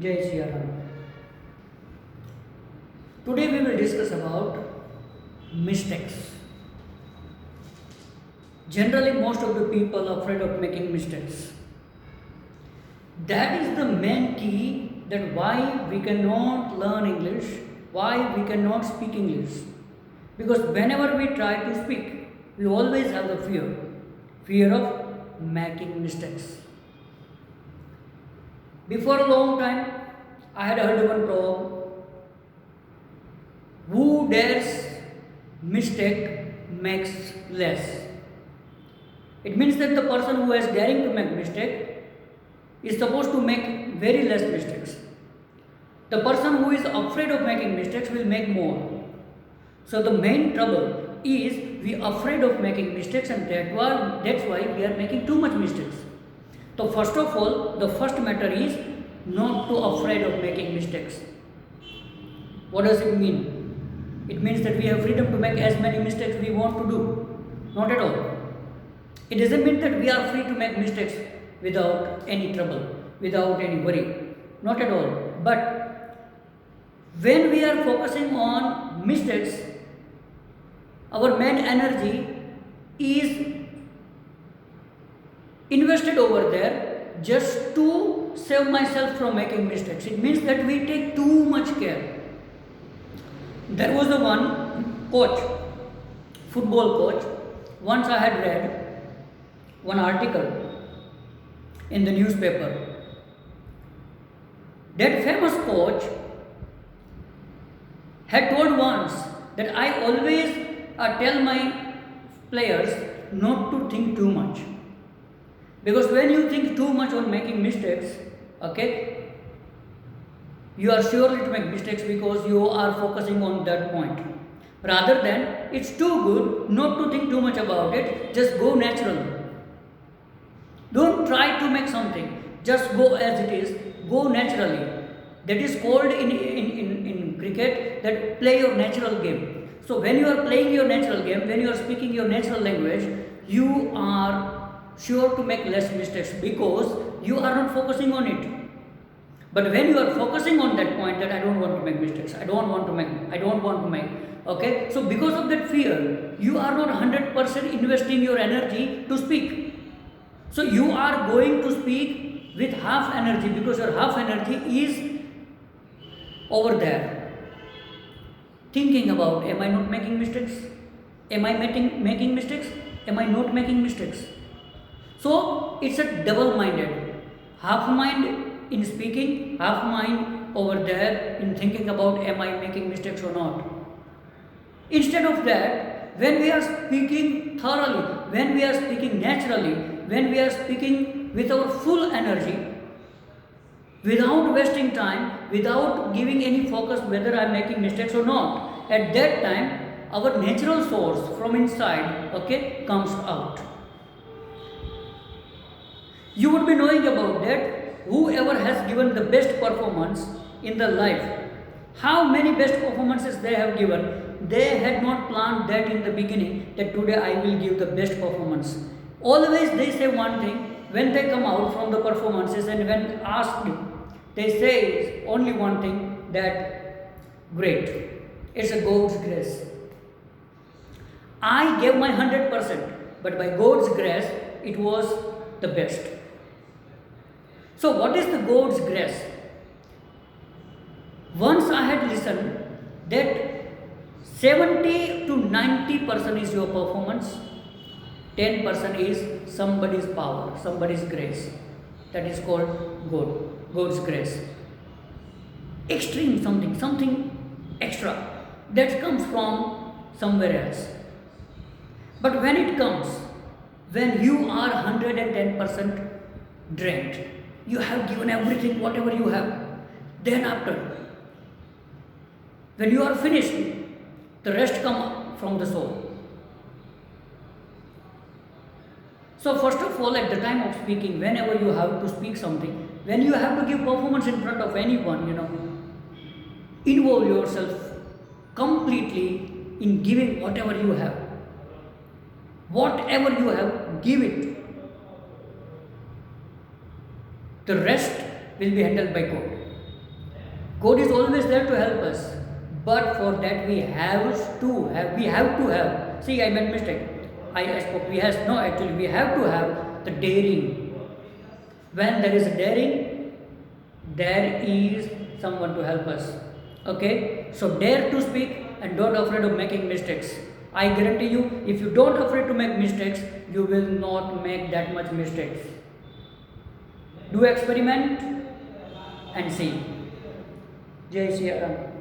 Jai Shri Ram. Today we will discuss about mistakes. Generally, most of the people are afraid of making mistakes. That is the main key that why we cannot learn English, why we cannot speak English. Because whenever we try to speak, we always have the fear of making mistakes. Before a long time, I had heard one proverb: who dares mistake makes less. It means that the person who is daring to make mistake is supposed to make very less mistakes. The person who is afraid of making mistakes will make more. So the main trouble is we are afraid of making mistakes, and that's why we are making too much mistakes. So first of all, the first matter is not to afraid of making mistakes. What does it mean? It means that we have freedom to make as many mistakes we want to do. Not at all. It doesn't mean that we are free to make mistakes without any trouble, without any worry. Not at all. But when we are focusing on mistakes, our main energy is invested over there just to save myself from making mistakes. It means that we take too much care. There was a one coach, football coach. Once I had read one article in the newspaper. That famous coach had told once that I always tell my players not to think too much. Because when you think too much on making mistakes, okay, you are surely to make mistakes because you are focusing on that point. Rather than, it's too good not to think too much about it, just go natural. Don't try to make something, just go as it is, go naturally. That is called in cricket that play your natural game. So when you are playing your natural game, when you are speaking your natural language, you are sure to make less mistakes because you are not focusing on it. But when you are focusing on that point that I don't want to make mistakes, I don't want to make, okay? So because of that fear, you are not 100% investing your energy to speak. So you are going to speak with half energy because your half energy is over there. Thinking about, am I not making mistakes? Am I making mistakes? Am I not making mistakes? So it's a double-minded. Half mind in speaking, half mind over there in thinking about, am I making mistakes or not? Instead of that, when we are speaking thoroughly, when we are speaking naturally, when we are speaking with our full energy, without wasting time, without giving any focus whether I am making mistakes or not, at that time, our natural source from inside, okay, comes out. You would be knowing about that, whoever has given the best performance in the life, how many best performances they have given, they had not planned that in the beginning, that today I will give the best performance. Always they say one thing, when they come out from the performances and when asked, they say only one thing, that great, it's a God's grace. I gave my 100%, but by God's grace, it was the best. So what is the God's grace? Once I had listened that 70 to 90% is your performance, 10% is somebody's power, somebody's grace. That is called God's grace. Extreme something extra that comes from somewhere else. But when it comes, when you are 110% drained, you have given everything, whatever you have, then after, when you are finished, the rest comes from the soul. So first of all, at the time of speaking, whenever you have to speak something, when you have to give performance in front of anyone, involve yourself completely in giving whatever you have. Whatever you have, give it. The rest will be handled by God. God is always there to help us, but for that we have to have. See, I made mistake. I spoke. We has no actually. We have to have the daring. When there is a daring, there is someone to help us. Okay, so dare to speak and don't afraid of making mistakes. I guarantee you, if you don't afraid to make mistakes, you will not make that much mistakes. Do experiment and see. Jai Shri Ram.